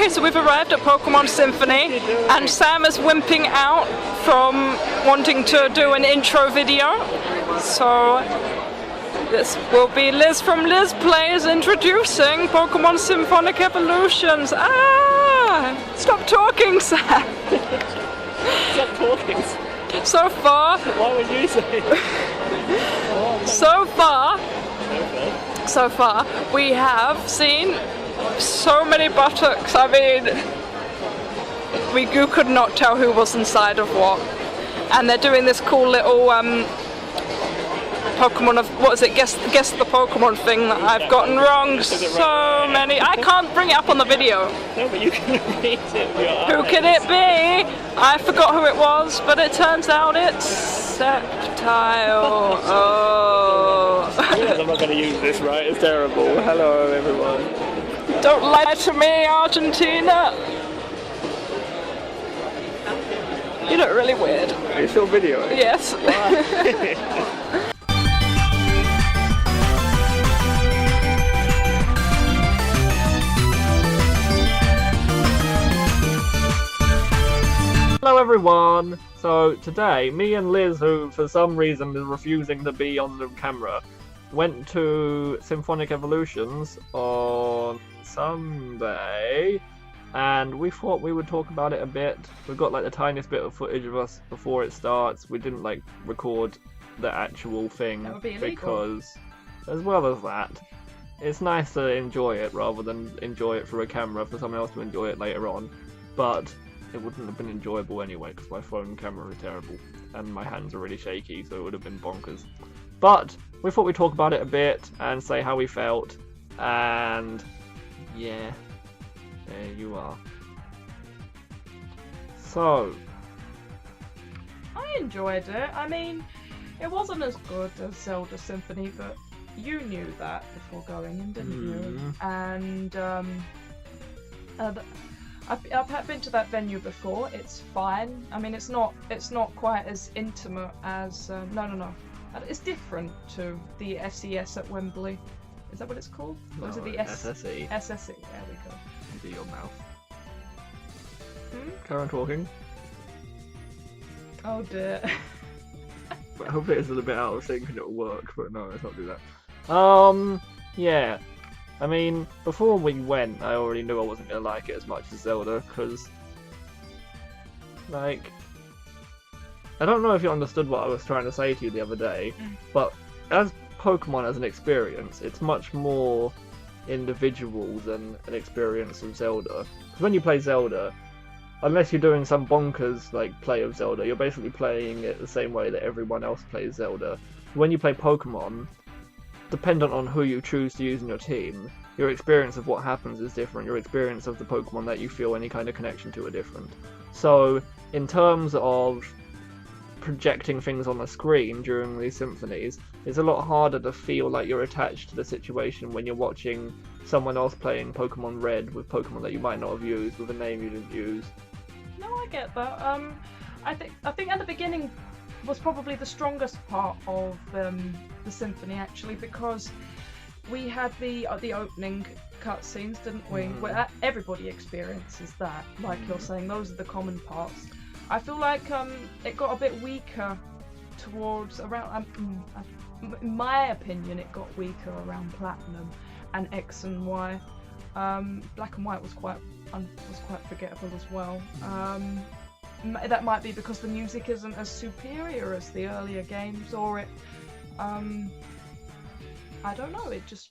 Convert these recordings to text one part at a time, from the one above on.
Okay, so we've arrived at Pokémon Symphony, and Sam is wimping out from wanting to do an intro video. So this will be Liz from Liz Plays introducing Pokémon Symphonic Evolutions. Stop talking, Sam! Stop talking. So far... Why would you say? So far, we have seen so many buttocks. I mean, you could not tell who was inside of what. And they're doing this cool little Pokemon of, what is it, guess the Pokemon thing that I've gotten wrong so many. I can't bring it up on the video. No, but you can read it with your eyes. Who can it be? I forgot who it was, but it turns out it's Sceptile. Oh. I'm not going to use this, right? It's terrible. Hello, everyone. Don't lie to me, Argentina! You look really weird. Are you still videoing? Yes. Hello everyone! So today, me and Liz, who for some reason is refusing to be on the camera, went to Symphonic Evolutions on Sunday, and we thought we would talk about it a bit. We've got like the tiniest bit of footage of us before it starts. We didn't like record the actual thing That would be illegal. because, as well as that, it's nice to enjoy it rather than enjoy it through a camera for someone else to enjoy it later on. But it wouldn't have been enjoyable anyway because my phone camera is terrible and my hands are really shaky, so it would have been bonkers. But we thought we'd talk about it a bit and say how we felt, and yeah, there you are. So, I enjoyed it. I mean, it wasn't as good as Zelda Symphony, but you knew that before going in, didn't you? And I've been to that venue before. It's fine. I mean, it's not quite as intimate as no. It's different to the SES at Wembley. Is that what it's called? Or is it the SSE? SSE. There we go. Into your mouth. Hmm? Talking. Oh dear. But hopefully it's a little bit out of sync and it'll work. But no, let's not do that. Yeah. I mean, before we went, I already knew I wasn't going to like it as much as Zelda, because, like, I don't know if you understood what I was trying to say to you the other day, but as Pokemon as an experience, it's much more individual than an experience of Zelda. Because when you play Zelda, unless you're doing some bonkers, like, play of Zelda, you're basically playing it the same way that everyone else plays Zelda. When you play Pokemon, dependent on who you choose to use in your team, your experience of what happens is different. Your experience of the Pokemon that you feel any kind of connection to are different. So, in terms of projecting things on the screen during these symphonies, it's a lot harder to feel like you're attached to the situation when you're watching someone else playing Pokemon Red with Pokemon that you might not have used, with a name you didn't use. No, I get that. I think at the beginning was probably the strongest part of the symphony, actually, because we had the opening cutscenes, didn't we? Where everybody experiences that, like you're saying, those are the common parts. I feel like it got a bit weaker towards around. In my opinion, it got weaker around Platinum and X and Y. Black and White was quite forgettable as well. That might be because the music isn't as superior as the earlier games, or it, I don't know, it just,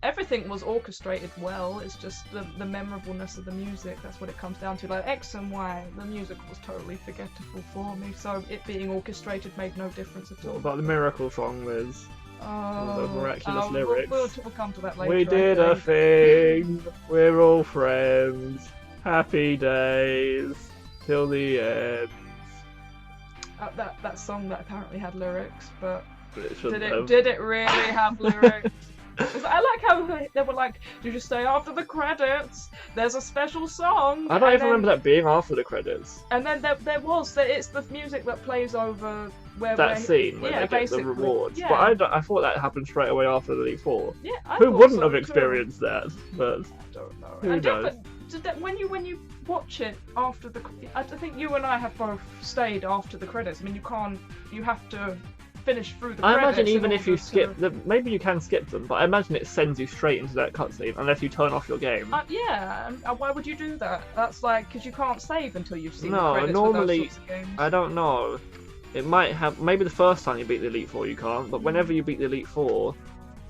everything was orchestrated well. It's just the memorableness of the music, that's what it comes down to. Like X and Y, the music was totally forgettable for me, so it being orchestrated made no difference at all. What about the Miracle song, Liz? The miraculous lyrics. We'll come to that later. We did a thing, we're all friends, happy days, till the end. That song that apparently had lyrics, but it did it really have lyrics? 'Cause I like how they were like, "Did you stay after the credits? There's a special song." I don't even remember that being after the credits. And then there was, it's the music that plays over scene where they get the rewards. Yeah. But I thought that happened straight away after the Elite Four. Yeah, I Who thought wouldn't so have too. experienced that? But I don't know. who knows? when you watch it after the, I think you and I have both stayed after the credits. I mean, you have to finish through the I credits. imagine even if you to... skip them, maybe you can skip them, but I imagine it sends you straight into that cutscene unless you turn off your game. Yeah, why would you do that? That's like, because you can't save until you've seen the No, credits normally, with those sorts of games. I don't know. It might have, maybe the first time you beat the Elite Four you can't, but whenever you beat the Elite Four,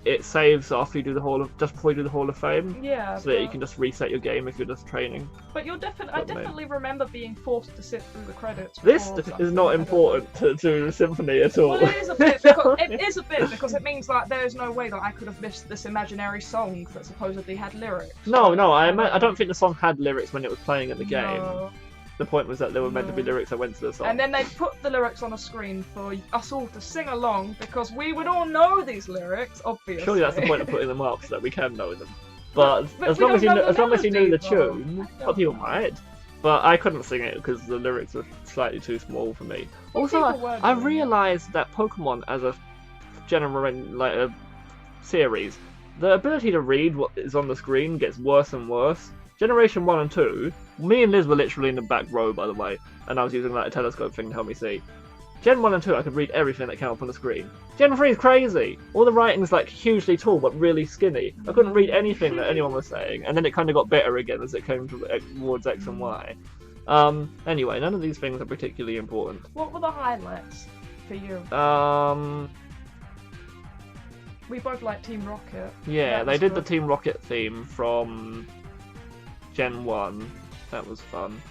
it saves after you do just before you do the Hall of Fame. Yeah. So that you can just reset your game if you're just training. But I definitely remember being forced to sit through the credits. This is not important to the Symphony at all. Well, it is a bit, because it means like there is no way that I could have missed this imaginary song that supposedly had lyrics. No, I don't think the song had lyrics when it was playing in the game. No. The point was that there were meant to be lyrics that went to the song. And then they put the lyrics on a screen for us all to sing along because we would all know these lyrics, obviously. Surely that's the point of putting them up so that we can know them. But as long as you knew the tune, but people might. But I couldn't sing it because the lyrics were slightly too small for me. Also, I realised that Pokemon as a a series, the ability to read what is on the screen gets worse and worse. Generation 1 and 2, me and Liz were literally in the back row, by the way, and I was using like a telescope thing to help me see. Gen 1 and 2, I could read everything that came up on the screen. Gen 3 is crazy! All the writing's like hugely tall, but really skinny. I couldn't read anything that anyone was saying, and then it kind of got better again as it came towards X and Y. Anyway, none of these things are particularly important. What were the highlights for you? We both like Team Rocket. Yeah, they did the Team Rocket theme from Gen 1. That was fun.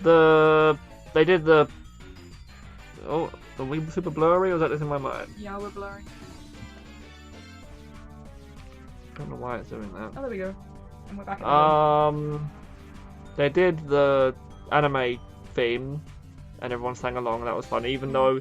They did the... Oh, are we super blurry or is that just in my mind? Yeah, we're blurry. I don't know why it's doing that. Oh, there we go. And we're back at They did the anime theme and everyone sang along. That was fun, even though...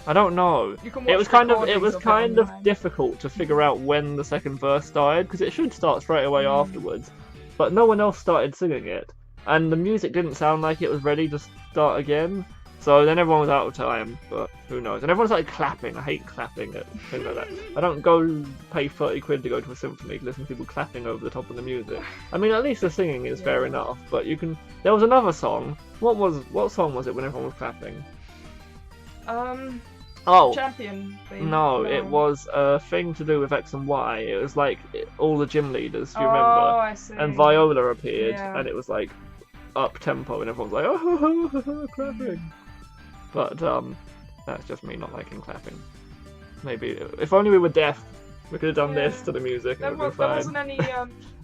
I don't know. It was kind of difficult to figure out when the second verse started because it should start straight away afterwards, but no one else started singing it, and the music didn't sound like it was ready to start again. So then everyone was out of time, but who knows? And everyone started clapping. I hate clapping at things like that. I don't go pay 30 quid to go to a symphony to listen to people clapping over the top of the music. I mean, at least the singing is fair enough, but you can. There was another song. What song was it when everyone was clapping? Champion theme. No, it was a thing to do with X and Y. It was like all the gym leaders, you remember? I see. And Viola appeared, and it was like up tempo, and everyone was like, oh, clapping. But that's just me not liking clapping. Maybe if only we were deaf, we could have done this to the music. And it would be fine. There wasn't any.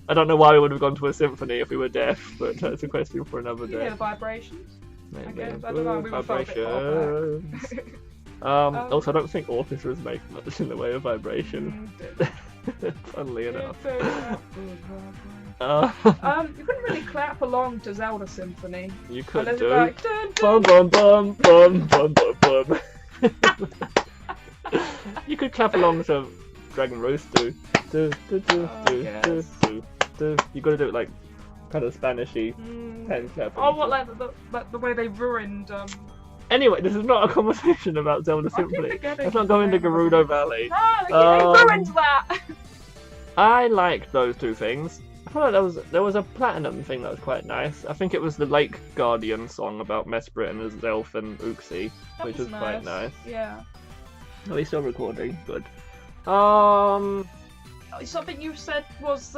I don't know why we would have gone to a symphony if we were deaf, but that's a question for another day. You hear the vibrations? Maybe. I don't know. We Vibrations. Also, I don't think orchestras make much in the way of vibration. Funnily enough. You couldn't really clap along to Zelda Symphony. You could do. Like, bum bum bum bum bum bum bum. You could clap along to Dragon Roost too. You gotta do it like kind of Spanishy pen clapping. Oh, what like the way they ruined. Anyway, this is not a conversation about Zelda Symphony. Let's not go into Gerudo Valley. No, they ruined that! I liked those two things. I feel like there was a platinum thing that was quite nice. I think it was the Lake Guardian song about Mesprit and his elf and Uxie, which was quite nice. Yeah. Are we still recording? Good. Something you said was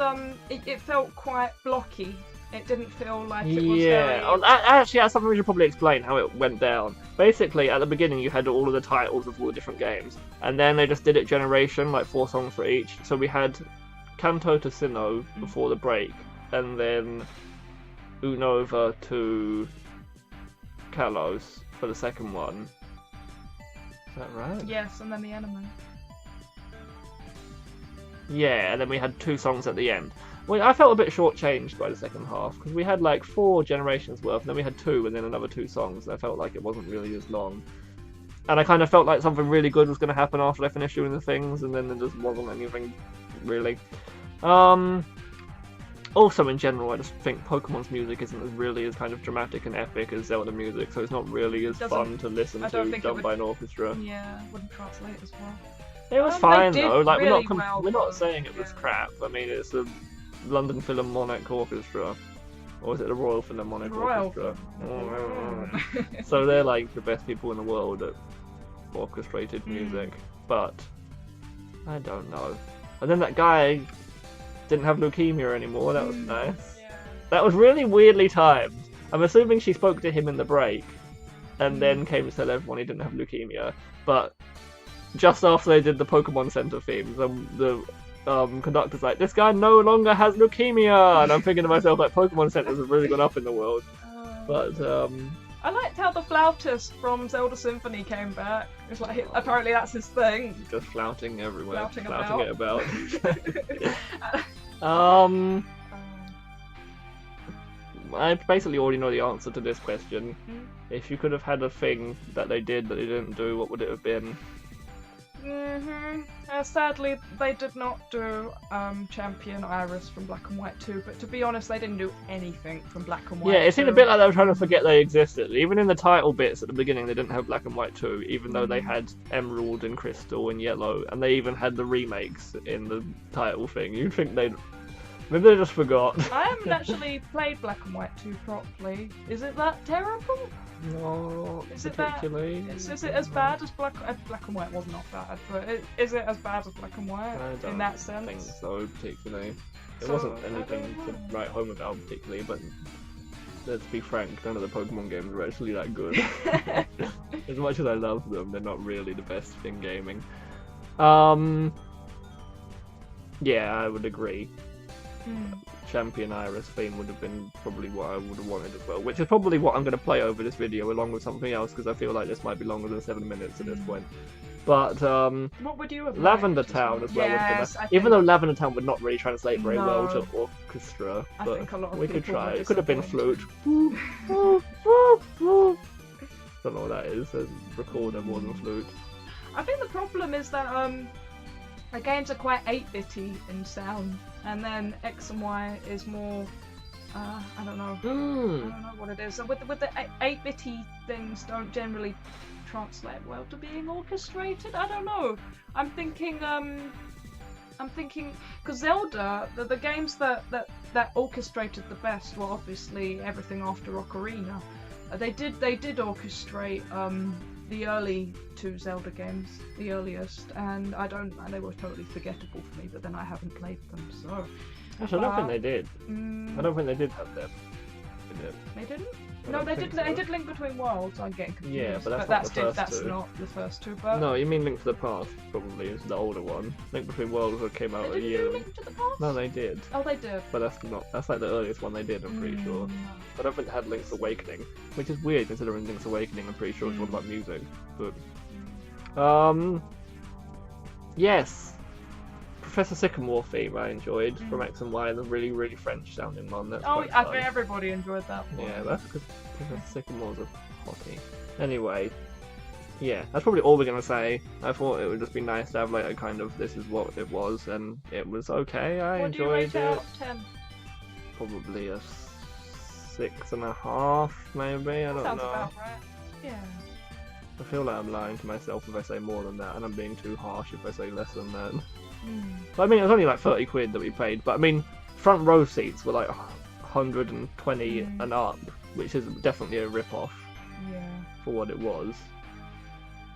it felt quite blocky. It didn't feel like it was actually, that's something we should probably explain how it went down. Basically, at the beginning, you had all of the titles of all the different games, and then they just did it generation, like 4 songs for each. So we had Kanto to Sinnoh before the break, and then Unova to Kalos for the second one. Is that right? Yes, and then the anime. Yeah, and then we had 2 songs at the end. Well, I felt a bit shortchanged by the second half, because we had like 4 generations worth, and then we had 2, and then another 2 songs, and I felt like it wasn't really as long. And I kind of felt like something really good was going to happen after I finished doing the things, and then there just wasn't anything, really. Also, in general, I just think Pokemon's music isn't really as kind of dramatic and epic as Zelda music, so it's not really as fun to listen to done by an orchestra. Yeah, it wouldn't translate as well. It was fine, though. Like, really we're not saying it was crap. I mean, it's a London Philharmonic Orchestra. Or is it the Royal Philharmonic Orchestra? So they're like the best people in the world at orchestrated music. But I don't know. And then that guy didn't have leukemia anymore. That was nice. Yeah. That was really weirdly timed. I'm assuming she spoke to him in the break, and then came to tell everyone he didn't have leukemia. But just after they did the Pokemon Center theme, the conductor's like, "This guy no longer has leukemia," and I'm thinking to myself, like, Pokemon Centers have really gone up in the world. But I liked how the flautist from Zelda Symphony came back. It's like apparently that's his thing. Just flouting everywhere, Flouting it about. I basically already know the answer to this question. If you could have had a thing that they did that they didn't do, what would it have been? Sadly, they did not do Champion Iris from Black and White 2, but to be honest, they didn't do anything from Black and White 2. Yeah, it seemed a bit like they were trying to forget they existed. Even in the title bits at the beginning, they didn't have Black and White 2, even though they had Emerald and Crystal and Yellow, and they even had the remakes in the title thing. You'd think they'd... Maybe they just forgot. I haven't actually played Black and White 2 properly. Is it that terrible? No, Is it particularly. Is it as bad as Black and White was not bad, but is it as bad as Black and White in that sense? I don't think so, particularly. It So, wasn't anything to write home about, particularly, but let's be frank, none of the Pokemon games are actually that good. As much as I love them, they're not really the best in gaming. Yeah, I would agree. Champion Iris theme would have been probably what I would have wanted as well, which is probably what I'm going to play over this video along with something else, because I feel like this might be longer than 7 minutes at this point. But what would you have Lavender liked Town as well. Yes, even though Lavender Town would not really translate very well to orchestra, I but think a lot of we could people try. were It could have been disappointed. flute. Don't know what that is. A recorder more than flute. I think the problem is that the games are quite 8-bitty in sound, and then X and Y is more, I don't know. I don't know what it is. So with the 8-bitty things don't generally translate well to being orchestrated. I don't know. I'm thinking because Zelda, the games that orchestrated the best were obviously everything after Ocarina. They did orchestrate the early 2 Zelda games, the earliest, and they were totally forgettable for me, but then I haven't played them, so... Actually, I don't think they did. I don't think they did have them. They didn't? No, they did Link Between Worlds, I'm getting confused. Yeah, but that's that's not the first two, but... No, you mean Link to the Past, probably, is the older one. Link Between Worlds came out They a didn't year... do Link to the Past? No, they did. Oh, they did. But that's like the earliest one they did, I'm pretty sure. I don't think they had Link's Awakening, which is weird considering Link's Awakening, I'm pretty sure it's all about music. But yes, Professor Sycamore theme I enjoyed from X and Y, the really, really French sounding one. That's quite I fun. think everybody enjoyed that one. Yeah, that's because Professor Sycamore's a hottie. Anyway, yeah, that's probably all we're gonna say. I thought it would just be nice to have like a kind of this is what it was, and it was okay. I What do you rate enjoyed it out it. of 10? Probably a 6.5, maybe. I don't Sounds know. about right. Yeah. I feel like I'm lying to myself if I say more than that, and I'm being too harsh if I say less than that. But I mean, it was only like 30 quid that we paid, but I mean, front row seats were like 120 and up, which is definitely a rip-off for what it was.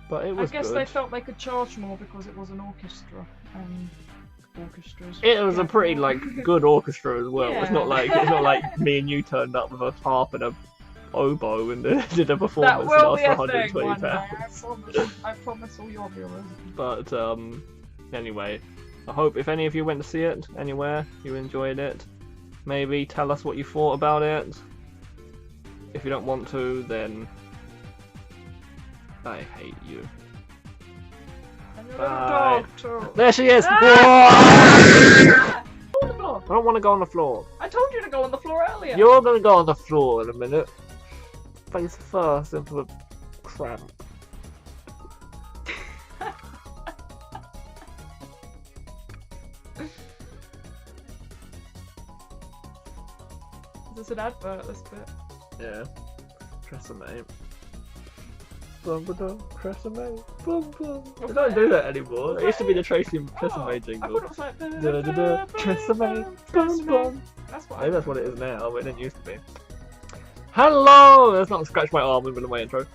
But it was I guess good. they felt they could charge more because it was an orchestra, and orchestras. It was a pretty like good orchestra as well. It's not like me and you turned up with a harp and a oboe and did a performance That will and be asked for a thing one day. £120. I promise all your viewers. But anyway, I hope if any of you went to see it anywhere, you enjoyed it. Maybe tell us what you thought about it. If you don't want to, then I hate you. And your Bye. little dog too. There she is! Ah! On the floor. I don't want to go on the floor. I told you to go on the floor earlier. You're going to go on the floor in a minute. Face first into the cramp. Is this an advert, this bit? Yeah. Press a mate. Bum ba dum, Tresemme, bum bum. They Was don't that do it? that anymore. It used to be the Tracy and Oh, Tresemme I jingle. thought it was like Tresemme, bum bum. That's what. Maybe that's what it is now, but it didn't used to be. Hello! Let's not scratch my arm in the middle of my intro.